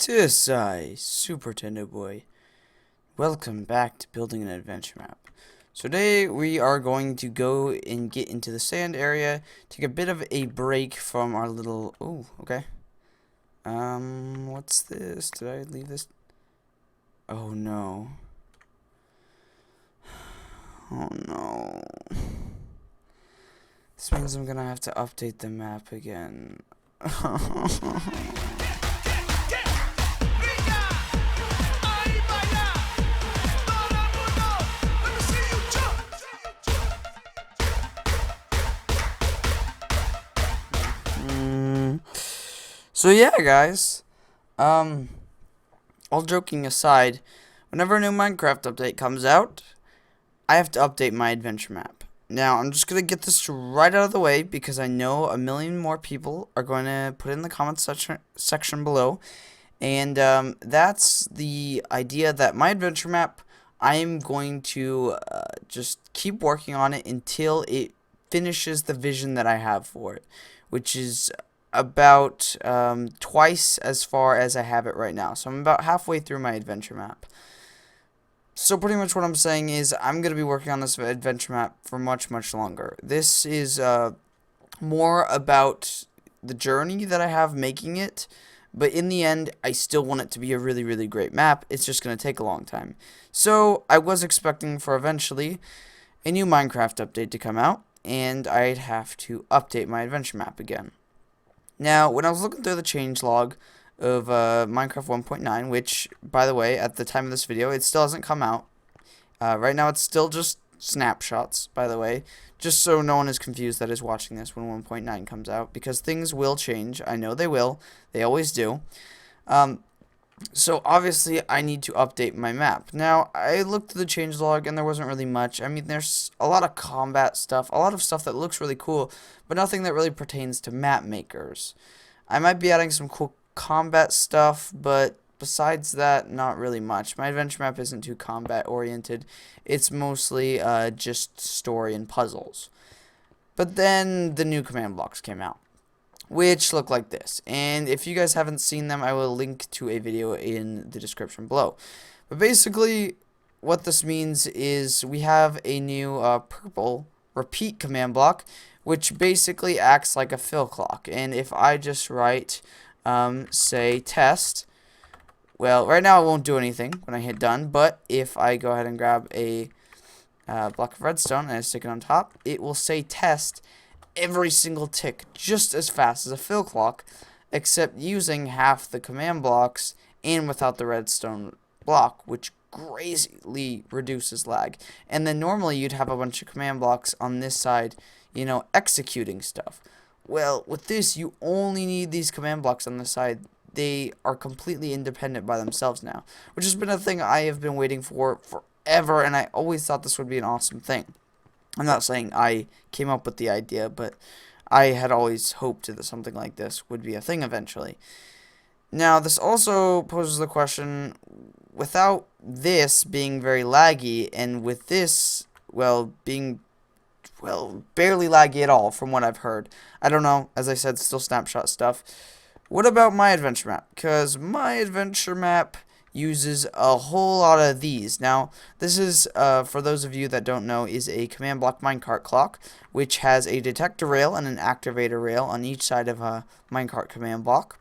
Tis I, Super Tendo Boy. Welcome back to building an adventure map. So today we are going to go and get into the sand area, take a bit of a break from our little... Oh, okay. What's this? Did I leave this? Oh no. Oh no. This means I'm gonna have to update the map again. So yeah, guys, all joking aside, whenever a new Minecraft update comes out, I have to update my adventure map. Now, I'm just going to get this right out of the way because I know a million more people are going to put it in the comments section below, and that's the idea that my adventure map, I am going to just keep working on it until it finishes the vision that I have for it, which is about twice as far as I have it right now. So I'm about halfway through my adventure map. So pretty much what I'm saying is I'm going to be working on this adventure map for much, much longer. This is more about the journey that I have making it, but in the end, I still want it to be a really, really great map. It's just going to take a long time. So I was expecting for eventually a new Minecraft update to come out, and I'd have to update my adventure map again. Now, when I was looking through the changelog of Minecraft 1.9, which, by the way, at the time of this video, it still hasn't come out. Right now, it's still just snapshots, by the way, just so no one is confused that is watching this when 1.9 comes out, because things will change. I know they will. They always do. So, obviously, I need to update my map. Now, I looked at the changelog, and there wasn't really much. I mean, there's a lot of combat stuff, a lot of stuff that looks really cool, but nothing that really pertains to map makers. I might be adding some cool combat stuff, but besides that, not really much. My adventure map isn't too combat-oriented. It's mostly just story and puzzles. But then the new command blocks came out, which look like this. And if you guys haven't seen them, I will link to a video in the description below. But basically, what this means is we have a new purple repeat command block, which basically acts like a fill clock. And if I just write, say, test, well, right now it won't do anything when I hit done, but if I go ahead and grab a block of redstone and I stick it on top, it will say test every single tick just as fast as a fill clock, except using half the command blocks and without the redstone block, which greatly reduces lag. And then normally you'd have a bunch of command blocks on this side, you know, executing stuff. Well, with this, you only need these command blocks on the side. They are completely independent by themselves now, which has been a thing I have been waiting for forever, and I always thought this would be an awesome thing. I'm not saying I came up with the idea, but I had always hoped that something like this would be a thing eventually. Now, this also poses the question, without this being very laggy, and with this, well, being, well, barely laggy at all from what I've heard. I don't know, as I said, still snapshot stuff. What about my adventure map? Because my adventure map uses a whole lot of these. Now, this is, for those of you that don't know, is a command block minecart clock, which has a detector rail and an activator rail on each side of a minecart command block.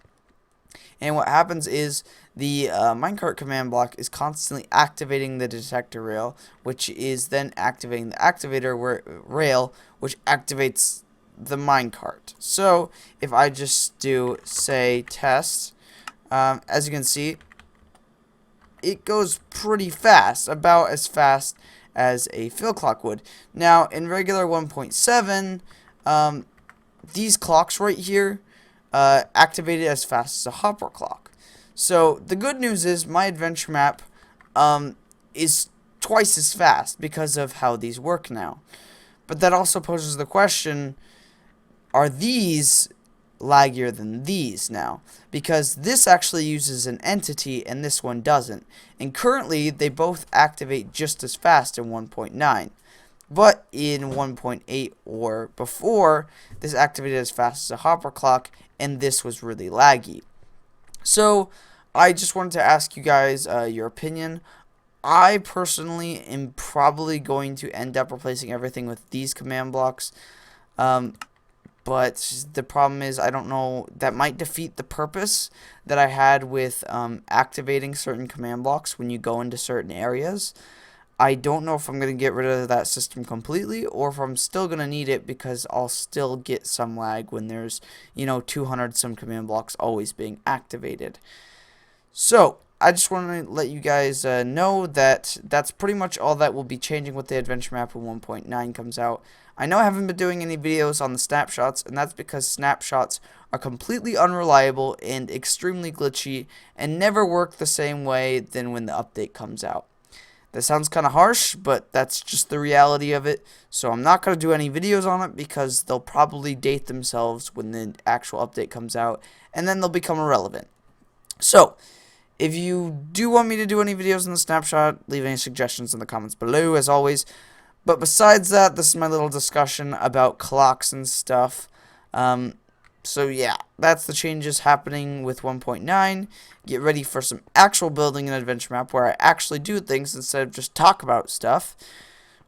And what happens is the minecart command block is constantly activating the detector rail, which is then activating the activator rail, which activates the minecart. So, if I just do, say, test, as you can see, it goes pretty fast, about as fast as a fill clock would. Now, in regular 1.7, these clocks right here activated as fast as a hopper clock. So, the good news is my adventure map is twice as fast because of how these work now. But that also poses the question, are these laggier than these now? Because this actually uses an entity and this one doesn't. And currently, they both activate just as fast in 1.9. But in 1.8 or before, this activated as fast as a hopper clock, and this was really laggy. So, I just wanted to ask you guys your opinion. I personally am probably going to end up replacing everything with these command blocks. Um, but the problem is I don't know, that might defeat the purpose that I had with activating certain command blocks when you go into certain areas. I don't know if I'm going to get rid of that system completely or if I'm still going to need it, because I'll still get some lag when there's, 200 some command blocks always being activated. So, I just want to let you guys know that that's pretty much all that will be changing with the adventure map when 1.9 comes out. I know I haven't been doing any videos on the snapshots, and that's because snapshots are completely unreliable and extremely glitchy and never work the same way than when the update comes out. That sounds kind of harsh, but that's just the reality of it. So I'm not going to do any videos on it because they'll probably date themselves when the actual update comes out, and then they'll become irrelevant. So, if you do want me to do any videos in the snapshot, leave any suggestions in the comments below, as always. But besides that, this is my little discussion about clocks and stuff. So yeah, that's the changes happening with 1.9. Get ready for some actual building and adventure map where I actually do things instead of just talk about stuff.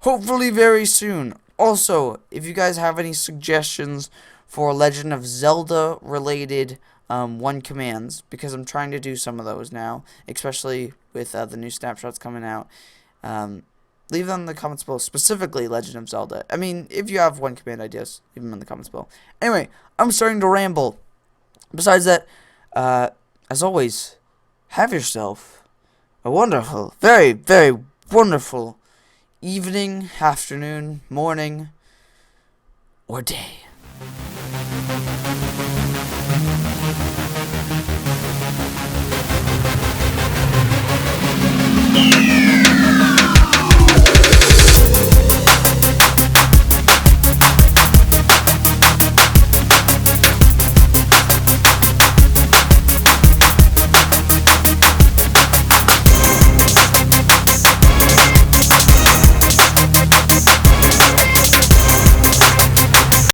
Hopefully very soon. Also, if you guys have any suggestions for Legend of Zelda related one commands, because I'm trying to do some of those now, especially with the new snapshots coming out. Leave them in the comments below, specifically Legend of Zelda. I mean, if you have one command ideas, leave them in the comments below. Anyway, I'm starting to ramble. Besides that, as always, have yourself a wonderful, very, very wonderful evening, afternoon, morning, or day.